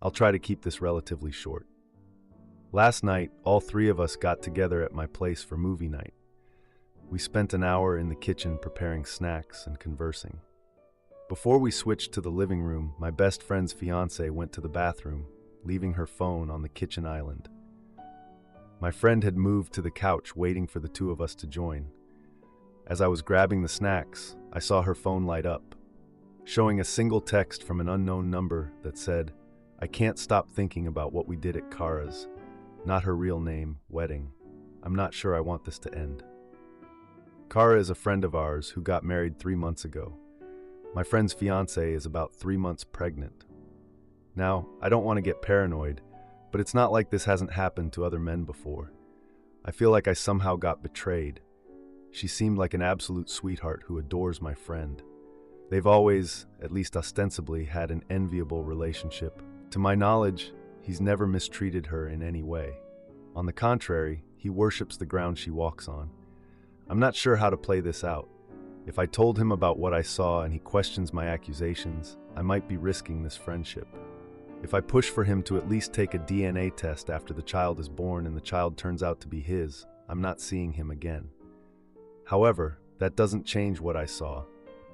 I'll try to keep this relatively short. Last night, all three of us got together at my place for movie night. We spent an hour in the kitchen preparing snacks and conversing. Before we switched to the living room, my best friend's fiancé went to the bathroom, leaving her phone on the kitchen island. My friend had moved to the couch, waiting for the two of us to join. As I was grabbing the snacks, I saw her phone light up, showing a single text from an unknown number that said, "I can't stop thinking about what we did at Kara's, not her real name, wedding. I'm not sure I want this to end." Kara is a friend of ours who got married 3 months ago. My friend's fiancée is about 3 months pregnant. Now, I don't want to get paranoid, but it's not like this hasn't happened to other men before. I feel like I somehow got betrayed. She seemed like an absolute sweetheart who adores my friend. They've always, at least ostensibly, had an enviable relationship. To my knowledge, he's never mistreated her in any way. On the contrary, he worships the ground she walks on. I'm not sure how to play this out. If I told him about what I saw and he questions my accusations, I might be risking this friendship. If I push for him to at least take a DNA test after the child is born and the child turns out to be his, I'm not seeing him again. However, that doesn't change what I saw,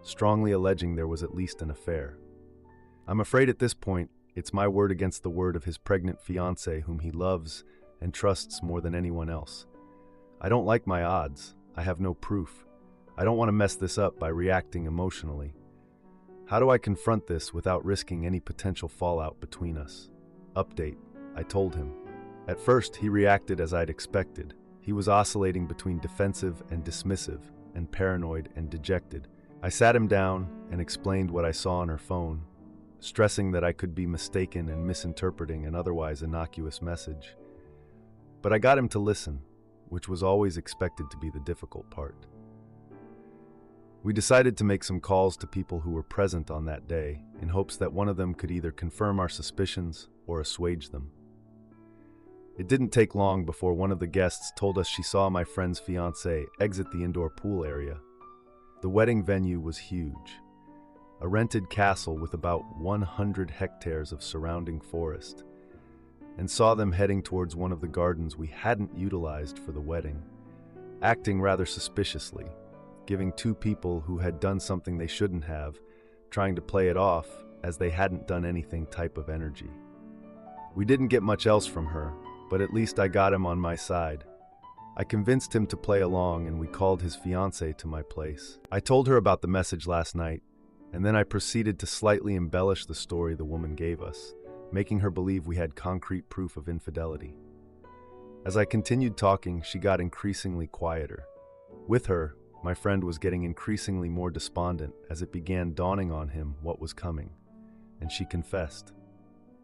strongly alleging there was at least an affair. I'm afraid at this point, it's my word against the word of his pregnant fiancée whom he loves and trusts more than anyone else. I don't like my odds. I have no proof. I don't want to mess this up by reacting emotionally. How do I confront this without risking any potential fallout between us? Update. I told him. At first, he reacted as I'd expected. He was oscillating between defensive and dismissive, and paranoid and dejected. I sat him down and explained what I saw on her phone, stressing that I could be mistaken and misinterpreting an otherwise innocuous message. But I got him to listen, which was always expected to be the difficult part. We decided to make some calls to people who were present on that day in hopes that one of them could either confirm our suspicions or assuage them. It didn't take long before one of the guests told us she saw my friend's fiancé exit the indoor pool area. The wedding venue was huge, a rented castle with about 100 hectares of surrounding forest, and saw them heading towards one of the gardens we hadn't utilized for the wedding, acting rather suspiciously, giving two people who had done something they shouldn't have, trying to play it off as they hadn't done anything type of energy. We didn't get much else from her, but at least I got him on my side. I convinced him to play along and we called his fiancée to my place. I told her about the message last night, and then I proceeded to slightly embellish the story the woman gave us, making her believe we had concrete proof of infidelity. As I continued talking, she got increasingly quieter. With her, my friend was getting increasingly more despondent as it began dawning on him what was coming, and she confessed.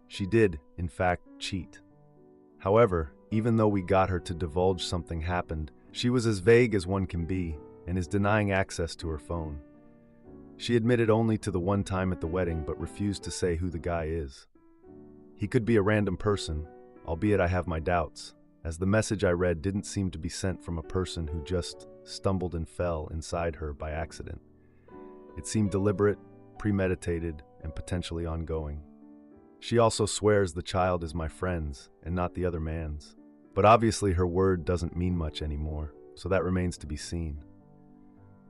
She did, in fact, cheat. However, even though we got her to divulge something happened, she was as vague as one can be and is denying access to her phone. She admitted only to the one time at the wedding but refused to say who the guy is. He could be a random person, albeit I have my doubts, as the message I read didn't seem to be sent from a person who just stumbled and fell inside her by accident. It seemed deliberate, premeditated, and potentially ongoing. She also swears the child is my friend's and not the other man's. But obviously her word doesn't mean much anymore, so that remains to be seen.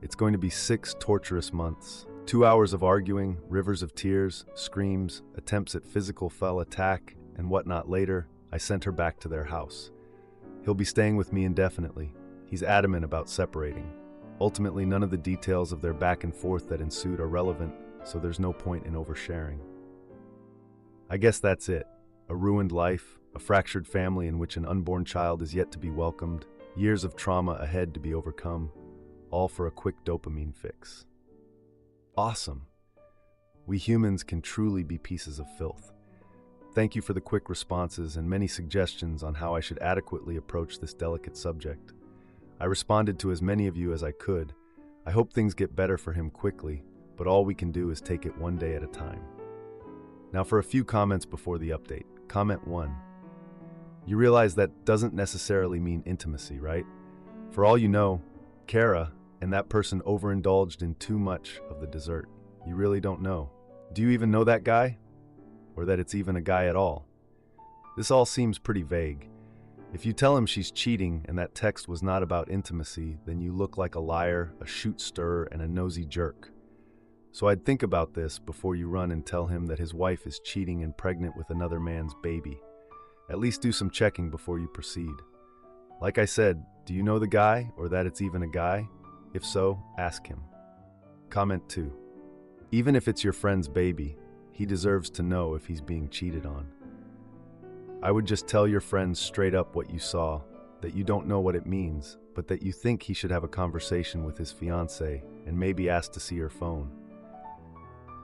It's going to be 6 torturous months. 2 hours of arguing, rivers of tears, screams, attempts at physical foul attack, and whatnot. Later, I sent her back to their house. He'll be staying with me indefinitely. He's adamant about separating. Ultimately, none of the details of their back and forth that ensued are relevant, so there's no point in oversharing. I guess that's it. A ruined life, a fractured family in which an unborn child is yet to be welcomed, years of trauma ahead to be overcome, all for a quick dopamine fix. Awesome. We humans can truly be pieces of filth. Thank you for the quick responses and many suggestions on how I should adequately approach this delicate subject. I responded to as many of you as I could. I hope things get better for him quickly, but all we can do is take it one day at a time. Now for a few comments before the update. Comment 1. You realize that doesn't necessarily mean intimacy, right? For all you know, Kara and that person overindulged in too much of the dessert. You really don't know. Do you even know that guy? or that it's even a guy at all. This all seems pretty vague. If you tell him she's cheating and that text was not about intimacy, then you look like a liar, a shoot-stirrer, and a nosy jerk. So I'd think about this before you run and tell him that his wife is cheating and pregnant with another man's baby. At least do some checking before you proceed. Like I said, do you know the guy, or that it's even a guy? If so, ask him. Comment 2. Even if it's your friend's baby, he deserves to know if he's being cheated on. I would just tell your friend straight up what you saw, that you don't know what it means, but that you think he should have a conversation with his fiancé and maybe ask to see her phone.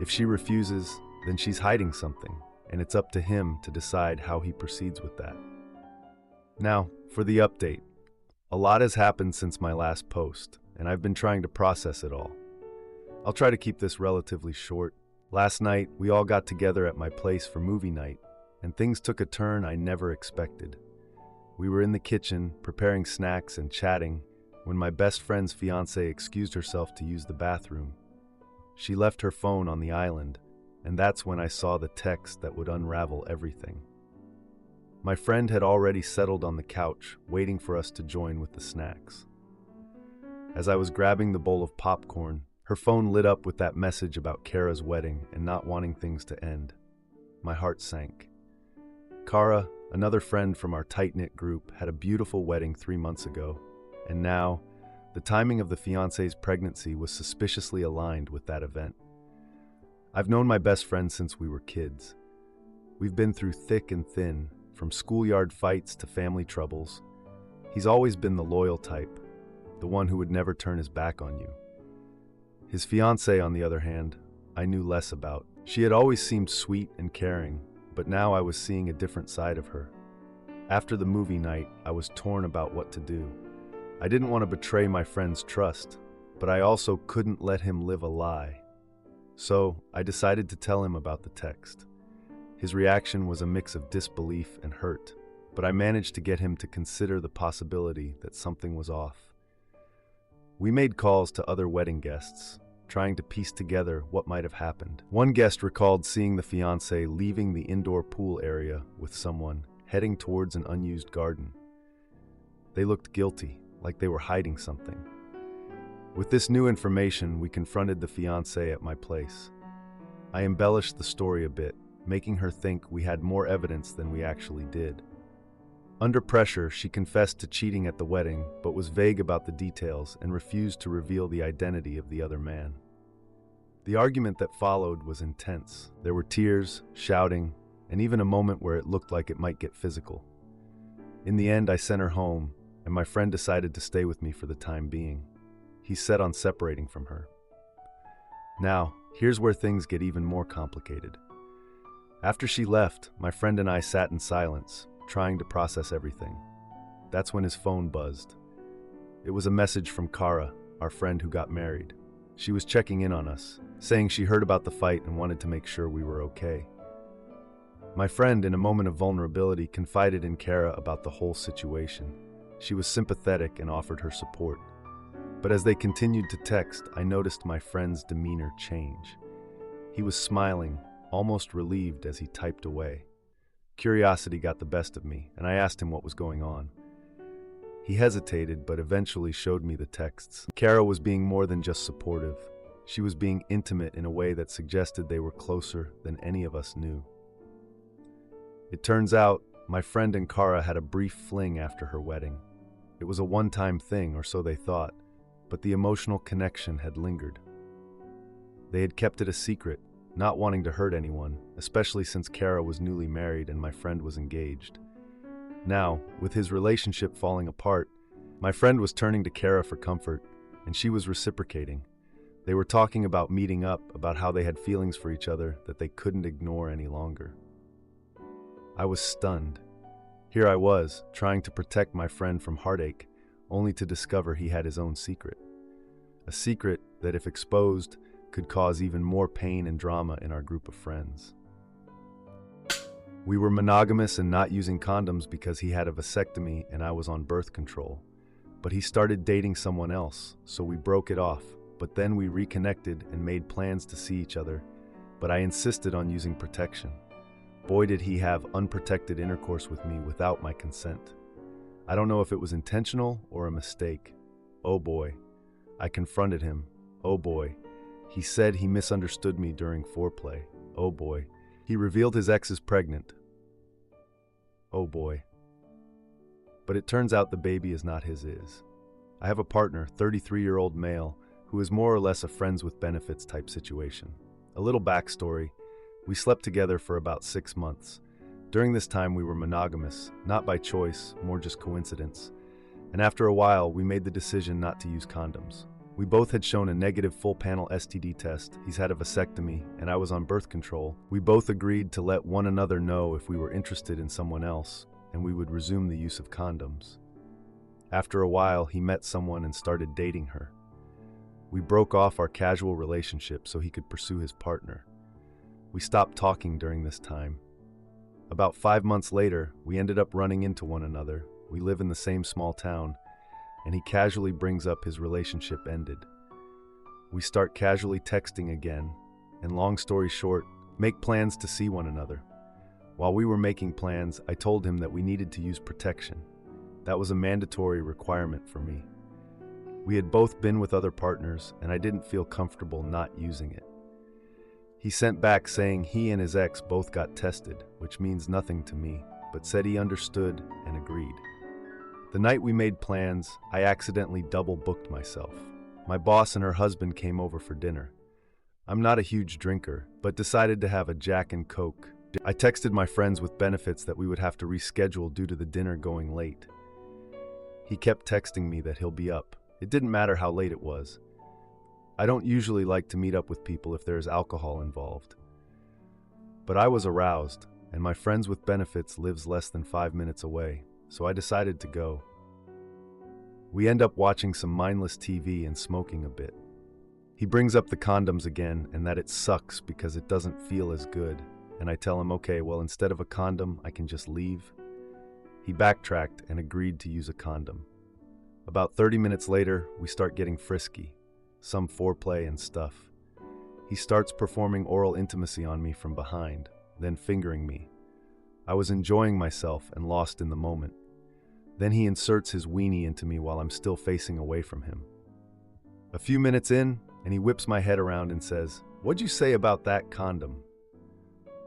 If she refuses, then she's hiding something, and it's up to him to decide how he proceeds with that. Now, for the update. A lot has happened since my last post, and I've been trying to process it all. I'll try to keep this relatively short. Last night, we all got together at my place for movie night, and things took a turn I never expected. We were in the kitchen, preparing snacks and chatting, when my best friend's fiancée excused herself to use the bathroom. She left her phone on the island, and that's when I saw the text that would unravel everything. My friend had already settled on the couch, waiting for us to join with the snacks. As I was grabbing the bowl of popcorn, her phone lit up with that message about Kara's wedding and not wanting things to end. My heart sank. Kara, another friend from our tight-knit group, had a beautiful wedding 3 months ago, and now, the timing of the fiancé's pregnancy was suspiciously aligned with that event. I've known my best friend since we were kids. We've been through thick and thin, from schoolyard fights to family troubles. He's always been the loyal type, the one who would never turn his back on you. His fiancée, on the other hand, I knew less about. She had always seemed sweet and caring, but now I was seeing a different side of her. After the movie night, I was torn about what to do. I didn't want to betray my friend's trust, but I also couldn't let him live a lie. So I decided to tell him about the text. His reaction was a mix of disbelief and hurt, but I managed to get him to consider the possibility that something was off. We made calls to other wedding guests, trying to piece together what might have happened. One guest recalled seeing the fiancé leaving the indoor pool area with someone, heading towards an unused garden. They looked guilty, like they were hiding something. With this new information, we confronted the fiancé at my place. I embellished the story a bit, making her think we had more evidence than we actually did. Under pressure, she confessed to cheating at the wedding, but was vague about the details and refused to reveal the identity of the other man. The argument that followed was intense. There were tears, shouting, and even a moment where it looked like it might get physical. In the end, I sent her home, and my friend decided to stay with me for the time being. He's set on separating from her. Now, here's where things get even more complicated. After she left, my friend and I sat in silence, trying to process everything. That's when his phone buzzed. It was a message from Kara, our friend who got married. She was checking in on us, saying she heard about the fight and wanted to make sure we were okay. My friend, in a moment of vulnerability, confided in Kara about the whole situation. She was sympathetic and offered her support. But as they continued to text, I noticed my friend's demeanor change. He was smiling, almost relieved as he typed away. Curiosity got the best of me, and I asked him what was going on. He hesitated, but eventually showed me the texts. Kara was being more than just supportive. She was being intimate in a way that suggested they were closer than any of us knew. It turns out, my friend and Kara had a brief fling after her wedding. It was a one-time thing, or so they thought, but the emotional connection had lingered. They had kept it a secret, not wanting to hurt anyone, especially since Kara was newly married and my friend was engaged. Now, with his relationship falling apart, my friend was turning to Kara for comfort, and she was reciprocating. They were talking about meeting up, about how they had feelings for each other that they couldn't ignore any longer. I was stunned. Here I was, trying to protect my friend from heartache, only to discover he had his own secret. A secret that, if exposed, could cause even more pain and drama in our group of friends. We were monogamous and not using condoms because he had a vasectomy and I was on birth control. But he started dating someone else, so we broke it off. But then we reconnected and made plans to see each other, but I insisted on using protection. Boy, did he have unprotected intercourse with me without my consent. I don't know if it was intentional or a mistake. Oh boy. I confronted him. Oh boy. He said he misunderstood me during foreplay. Oh boy. He revealed his ex is pregnant. Oh boy. But it turns out the baby is not his is. I have a partner, 33-year-old male, who is more or less a friends with benefits type situation. A little backstory. We slept together for about 6 months. During this time we were monogamous, not by choice, more just coincidence. And after a while, we made the decision not to use condoms. We both had shown a negative full-panel STD test, he's had a vasectomy, and I was on birth control. We both agreed to let one another know if we were interested in someone else, and we would resume the use of condoms. After a while, he met someone and started dating her. We broke off our casual relationship so he could pursue his partner. We stopped talking during this time. About 5 months later, we ended up running into one another. We live in the same small town, and he casually brings up his relationship ended. We start casually texting again, and long story short, make plans to see one another. While we were making plans, I told him that we needed to use protection. That was a mandatory requirement for me. We had both been with other partners, and I didn't feel comfortable not using it. He sent back saying he and his ex both got tested, which means nothing to me, but said he understood and agreed. The night we made plans, I accidentally double-booked myself. My boss and her husband came over for dinner. I'm not a huge drinker, but decided to have a Jack and Coke. I texted my friends with benefits that we would have to reschedule due to the dinner going late. He kept texting me that he'll be up. It didn't matter how late it was. I don't usually like to meet up with people if there's alcohol involved. But I was aroused, and my friends with benefits lives less than 5 minutes away, so I decided to go. We end up watching some mindless TV and smoking a bit. He brings up the condoms again and that it sucks because it doesn't feel as good, and I tell him, okay, well, instead of a condom, I can just leave. He backtracked and agreed to use a condom. About 30 minutes later, we start getting frisky, some foreplay and stuff. He starts performing oral intimacy on me from behind, then fingering me. I was enjoying myself and lost in the moment. Then he inserts his weenie into me while I'm still facing away from him. A few minutes in, and he whips my head around and says, "What'd you say about that condom?"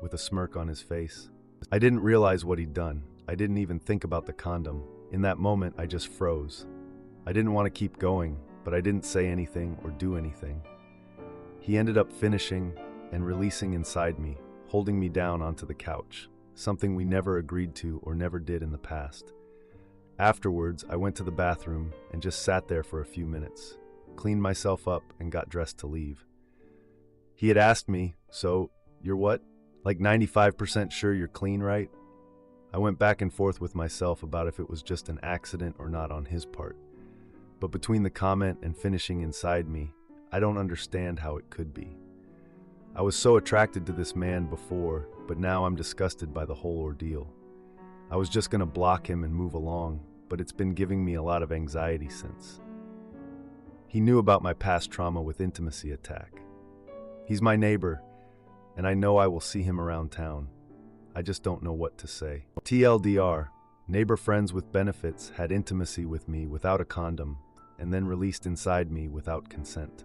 With a smirk on his face. I didn't realize what he'd done. I didn't even think about the condom. In that moment, I just froze. I didn't want to keep going, but I didn't say anything or do anything. He ended up finishing and releasing inside me, holding me down onto the couch, something we never agreed to or never did in the past. Afterwards, I went to the bathroom and just sat there for a few minutes, cleaned myself up and got dressed to leave. He had asked me, "So, you're what? Like 95% sure you're clean, right?" I went back and forth with myself about if it was just an accident or not on his part. But between the comment and finishing inside me, I don't understand how it could be. I was so attracted to this man before, but now I'm disgusted by the whole ordeal. I was just going to block him and move along, but it's been giving me a lot of anxiety since. He knew about my past trauma with intimacy attack. He's my neighbor, and I know I will see him around town. I just don't know what to say. TLDR, neighbor friends with benefits had intimacy with me without a condom, and then released inside me without consent.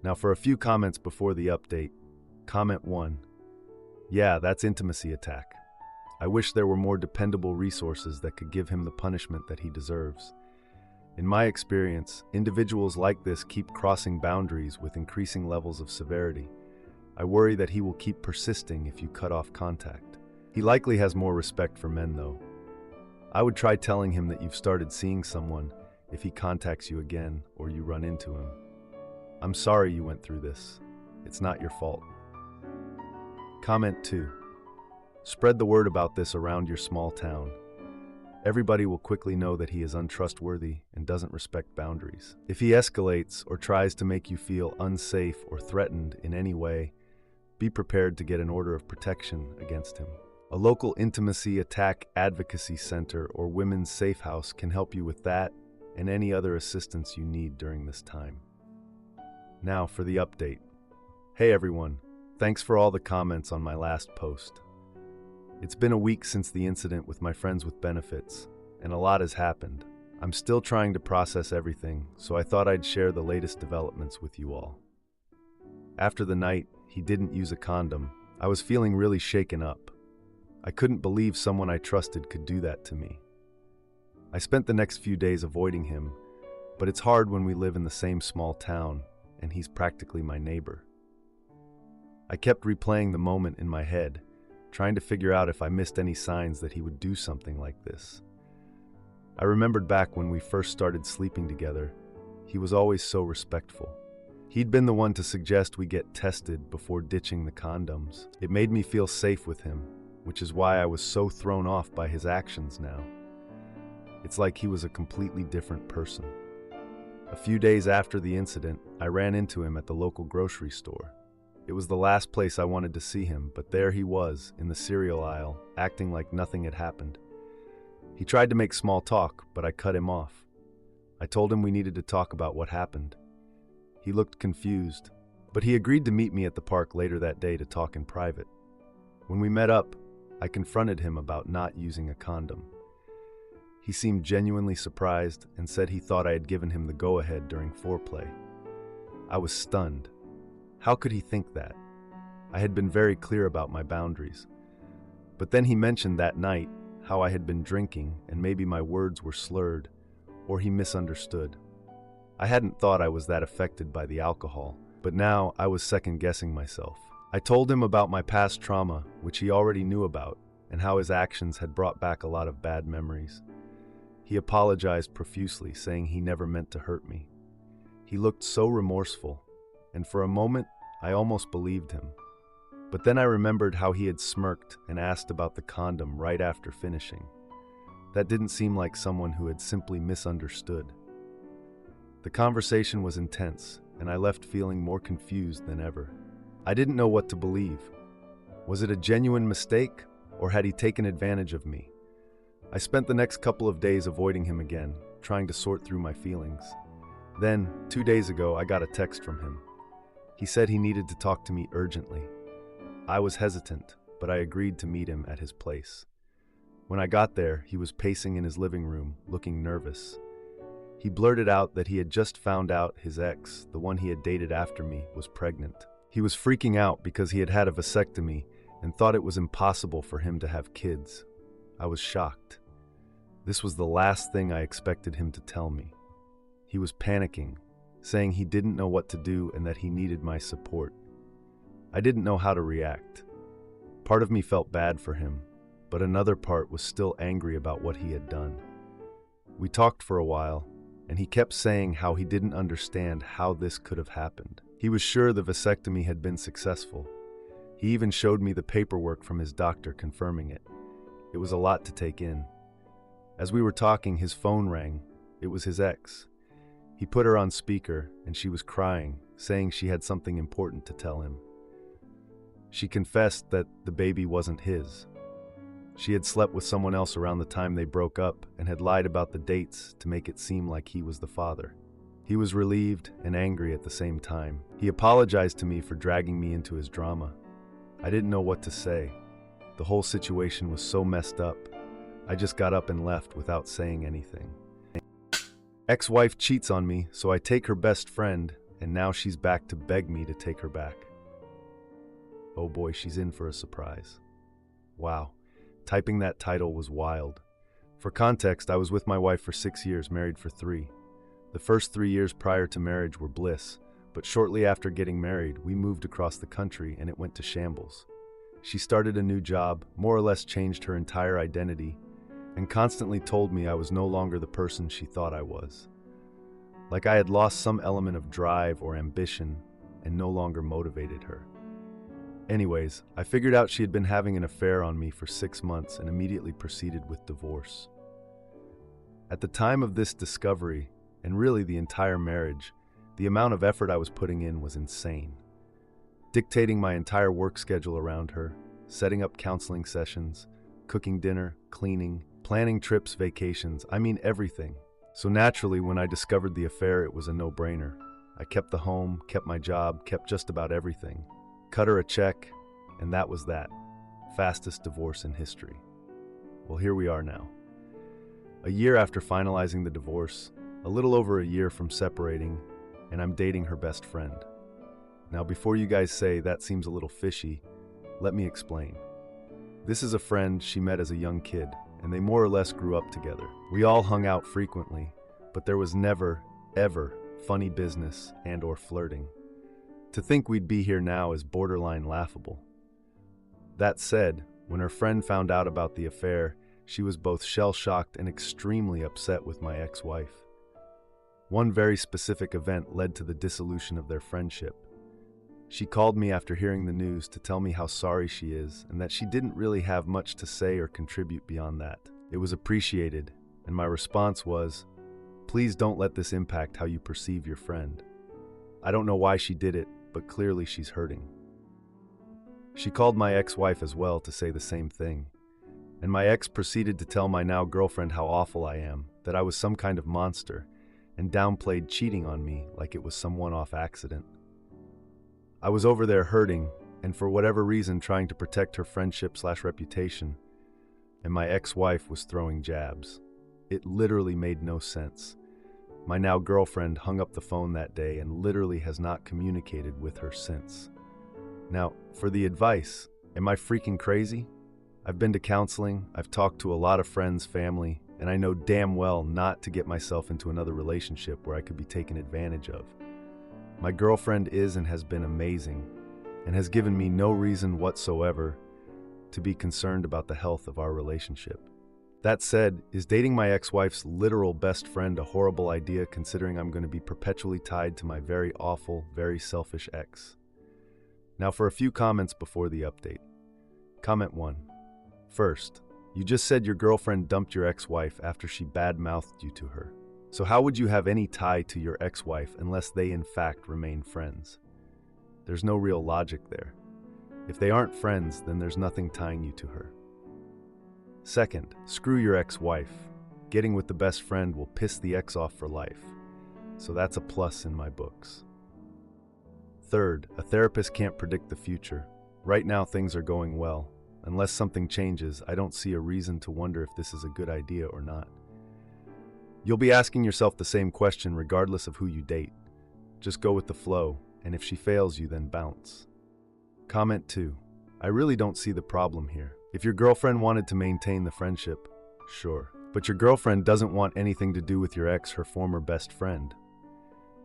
Now for a few comments before the update. Comment 1. Yeah, that's intimacy attack. I wish there were more dependable resources that could give him the punishment that he deserves. In my experience, individuals like this keep crossing boundaries with increasing levels of severity. I worry that he will keep persisting if you cut off contact. He likely has more respect for men, though. I would try telling him that you've started seeing someone if he contacts you again or you run into him. I'm sorry you went through this. It's not your fault. Comment 2. Spread the word about this around your small town. Everybody will quickly know that he is untrustworthy and doesn't respect boundaries. If he escalates or tries to make you feel unsafe or threatened in any way, be prepared to get an order of protection against him. A local intimacy attack advocacy center or women's safe house can help you with that and any other assistance you need during this time. Now for the update. Hey everyone, thanks for all the comments on my last post. It's been a week since the incident with my friends with benefits, and a lot has happened. I'm still trying to process everything, so I thought I'd share the latest developments with you all. After the night he didn't use a condom, I was feeling really shaken up. I couldn't believe someone I trusted could do that to me. I spent the next few days avoiding him, but it's hard when we live in the same small town, and he's practically my neighbor. I kept replaying the moment in my head, trying to figure out if I missed any signs that he would do something like this. I remembered back when we first started sleeping together, he was always so respectful. He'd been the one to suggest we get tested before ditching the condoms. It made me feel safe with him, which is why I was so thrown off by his actions now. It's like he was a completely different person. A few days after the incident, I ran into him at the local grocery store. It was the last place I wanted to see him, but there he was, in the cereal aisle, acting like nothing had happened. He tried to make small talk, but I cut him off. I told him we needed to talk about what happened. He looked confused, but he agreed to meet me at the park later that day to talk in private. When we met up, I confronted him about not using a condom. He seemed genuinely surprised and said he thought I had given him the go-ahead during foreplay. I was stunned. How could he think that? I had been very clear about my boundaries. But then he mentioned that night how I had been drinking and maybe my words were slurred, or he misunderstood. I hadn't thought I was that affected by the alcohol, but now I was second-guessing myself. I told him about my past trauma, which he already knew about, and how his actions had brought back a lot of bad memories. He apologized profusely, saying he never meant to hurt me. He looked so remorseful, and for a moment, I almost believed him. But then I remembered how he had smirked and asked about the condom right after finishing. That didn't seem like someone who had simply misunderstood. The conversation was intense, and I left feeling more confused than ever. I didn't know what to believe. Was it a genuine mistake, or had he taken advantage of me? I spent the next couple of days avoiding him again, trying to sort through my feelings. Then, 2 days ago, I got a text from him. He said he needed to talk to me urgently. I was hesitant, but I agreed to meet him at his place. When I got there, he was pacing in his living room, looking nervous. He blurted out that he had just found out his ex, the one he had dated after me, was pregnant. He was freaking out because he had had a vasectomy and thought it was impossible for him to have kids. I was shocked. This was the last thing I expected him to tell me. He was panicking, saying he didn't know what to do and that he needed my support. I didn't know how to react. Part of me felt bad for him, but another part was still angry about what he had done. We talked for a while, and he kept saying how he didn't understand how this could have happened. He was sure the vasectomy had been successful. He even showed me the paperwork from his doctor confirming it. It was a lot to take in. As we were talking, his phone rang. It was his ex. He put her on speaker, and she was crying, saying she had something important to tell him. She confessed that the baby wasn't his. She had slept with someone else around the time they broke up and had lied about the dates to make it seem like he was the father. He was relieved and angry at the same time. He apologized to me for dragging me into his drama. I didn't know what to say. The whole situation was so messed up. I just got up and left without saying anything. Ex-wife cheats on me, so I take her best friend, and now she's back to beg me to take her back. Oh boy, she's in for a surprise. Wow, typing that title was wild. For context, I was with my wife for 6 years, married for 3. The first 3 years prior to marriage were bliss, but shortly after getting married, we moved across the country and it went to shambles. She started a new job, more or less changed her entire identity, and constantly told me I was no longer the person she thought I was. Like I had lost some element of drive or ambition and no longer motivated her. Anyways, I figured out she had been having an affair on me for 6 months and immediately proceeded with divorce. At the time of this discovery, and really the entire marriage, the amount of effort I was putting in was insane. Dictating my entire work schedule around her, setting up counseling sessions, cooking dinner, cleaning, planning trips, vacations, I mean everything. So naturally, when I discovered the affair, it was a no-brainer. I kept the home, kept my job, kept just about everything. Cut her a check, and that was that. fastest divorce in history. Well, here we are now. A year after finalizing the divorce, a little over a year from separating, and I'm dating her best friend. Now, before you guys say that seems a little fishy, let me explain. This is a friend she met as a young kid, and they more or less grew up together. We all hung out frequently, but there was never, ever funny business and/or flirting. To think we'd be here now is borderline laughable. That said, when her friend found out about the affair, she was both shell-shocked and extremely upset with my ex-wife. One very specific event led to the dissolution of their friendship. She called me after hearing the news to tell me how sorry she is and that she didn't really have much to say or contribute beyond that. It was appreciated, and my response was, "Please don't let this impact how you perceive your friend." I don't know why she did it, but clearly she's hurting. She called my ex-wife as well to say the same thing. And my ex proceeded to tell my now girlfriend how awful I am, that I was some kind of monster, and downplayed cheating on me like it was some one-off accident. I was over there hurting, and for whatever reason trying to protect her friendship/reputation, and my ex-wife was throwing jabs. It literally made no sense. My now girlfriend hung up the phone that day and literally has not communicated with her since. Now, for the advice, am I freaking crazy? I've been to counseling, I've talked to a lot of friends, family, and I know damn well not to get myself into another relationship where I could be taken advantage of. My girlfriend is and has been amazing, and has given me no reason whatsoever to be concerned about the health of our relationship. That said, is dating my ex-wife's literal best friend a horrible idea considering I'm going to be perpetually tied to my very awful, very selfish ex? Now for a few comments before the update. Comment 1. First, you just said your girlfriend dumped your ex-wife after she bad-mouthed you to her. So how would you have any tie to your ex-wife unless they in fact remain friends? There's no real logic there. If they aren't friends, then there's nothing tying you to her. Second, screw your ex-wife. Getting with the best friend will piss the ex off for life. So that's a plus in my books. Third, a therapist can't predict the future. Right now things are going well. Unless something changes, I don't see a reason to wonder if this is a good idea or not. You'll be asking yourself the same question regardless of who you date. Just go with the flow, and if she fails you, then bounce. Comment 2. I really don't see the problem here. If your girlfriend wanted to maintain the friendship, sure. But your girlfriend doesn't want anything to do with your ex, her former best friend.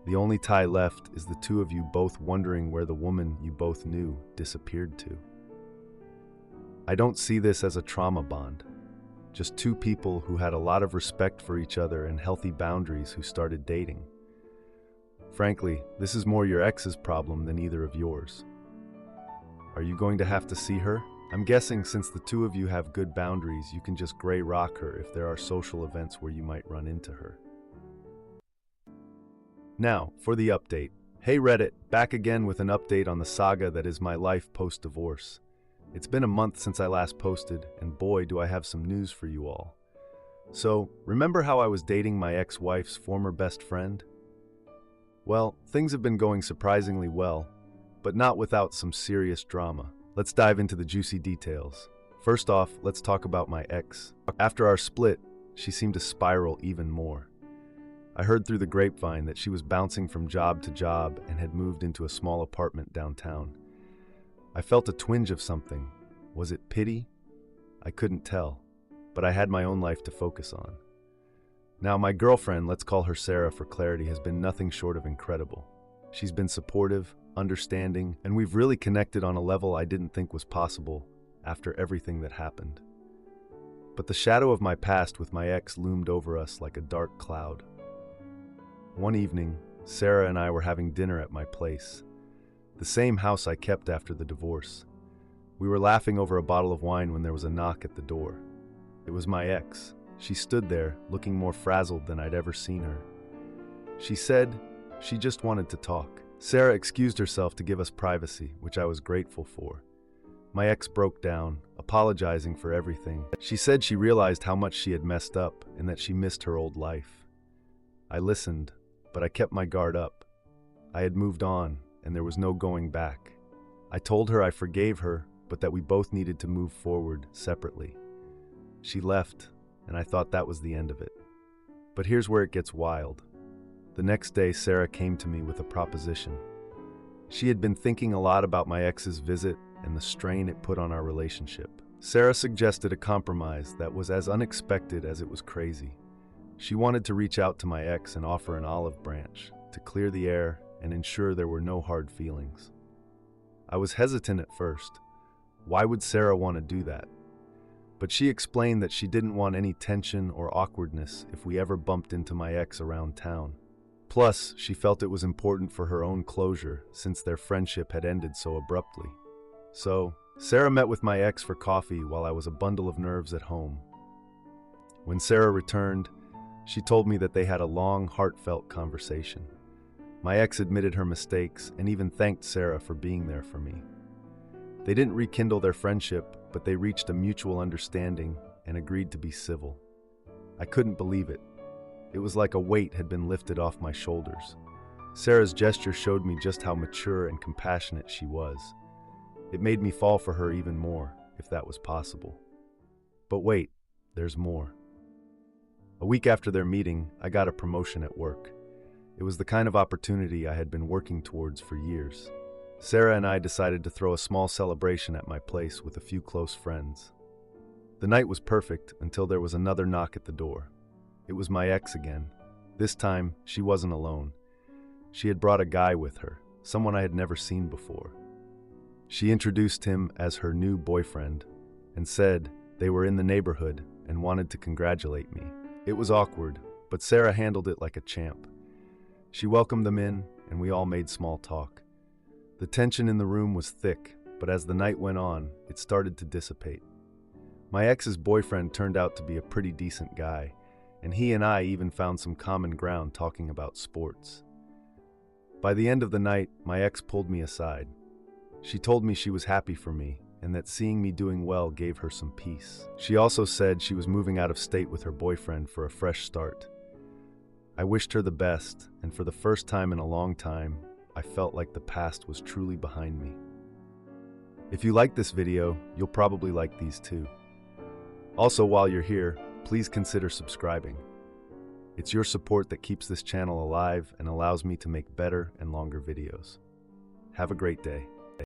The only tie left is the two of you both wondering where the woman you both knew disappeared to. I don't see this as a trauma bond. Just two people who had a lot of respect for each other and healthy boundaries who started dating. Frankly, this is more your ex's problem than either of yours. Are you going to have to see her? I'm guessing since the two of you have good boundaries, you can just gray rock her if there are social events where you might run into her. Now, for the update. Hey Reddit, back again with an update on the saga that is my life post-divorce. It's been a month since I last posted, and boy do I have some news for you all. So, remember how I was dating my ex-wife's former best friend? Well, things have been going surprisingly well, but not without some serious drama. Let's dive into the juicy details. First off, let's talk about my ex. After our split, she seemed to spiral even more. I heard through the grapevine that she was bouncing from job to job and had moved into a small apartment downtown. I felt a twinge of something. Was it pity? I couldn't tell, but I had my own life to focus on. Now, my girlfriend, let's call her Sarah for clarity, has been nothing short of incredible. She's been supportive, understanding, and we've really connected on a level I didn't think was possible after everything that happened. But the shadow of my past with my ex loomed over us like a dark cloud. One evening, Sarah and I were having dinner at my place, the same house I kept after the divorce. We were laughing over a bottle of wine when there was a knock at the door. It was my ex. She stood there, looking more frazzled than I'd ever seen her. She said she just wanted to talk. Sarah excused herself to give us privacy, which I was grateful for. My ex broke down, apologizing for everything. She said she realized how much she had messed up and that she missed her old life. I listened, but I kept my guard up. I had moved on, and there was no going back. I told her I forgave her, but that we both needed to move forward separately. She left, and I thought that was the end of it. But here's where it gets wild. The next day, Sarah came to me with a proposition. She had been thinking a lot about my ex's visit and the strain it put on our relationship. Sarah suggested a compromise that was as unexpected as it was crazy. She wanted to reach out to my ex and offer an olive branch to clear the air and ensure there were no hard feelings. I was hesitant at first. Why would Sarah want to do that? But she explained that she didn't want any tension or awkwardness if we ever bumped into my ex around town. Plus, she felt it was important for her own closure since their friendship had ended so abruptly. So, Sarah met with my ex for coffee while I was a bundle of nerves at home. When Sarah returned, she told me that they had a long, heartfelt conversation. My ex admitted her mistakes and even thanked Sarah for being there for me. They didn't rekindle their friendship, but they reached a mutual understanding and agreed to be civil. I couldn't believe it. It was like a weight had been lifted off my shoulders. Sarah's gesture showed me just how mature and compassionate she was. It made me fall for her even more, if that was possible. But wait, there's more. A week after their meeting, I got a promotion at work. It was the kind of opportunity I had been working towards for years. Sarah and I decided to throw a small celebration at my place with a few close friends. The night was perfect until there was another knock at the door. It was my ex again. This time, she wasn't alone. She had brought a guy with her, someone I had never seen before. She introduced him as her new boyfriend and said they were in the neighborhood and wanted to congratulate me. It was awkward, but Sarah handled it like a champ. She welcomed them in, and we all made small talk. The tension in the room was thick, but as the night went on, it started to dissipate. My ex's boyfriend turned out to be a pretty decent guy, and he and I even found some common ground talking about sports. By the end of the night, my ex pulled me aside. She told me she was happy for me, and that seeing me doing well gave her some peace. She also said she was moving out of state with her boyfriend for a fresh start. I wished her the best, and for the first time in a long time, I felt like the past was truly behind me. If you like this video, you'll probably like these too. Also, while you're here, please consider subscribing. It's your support that keeps this channel alive and allows me to make better and longer videos. Have a great day.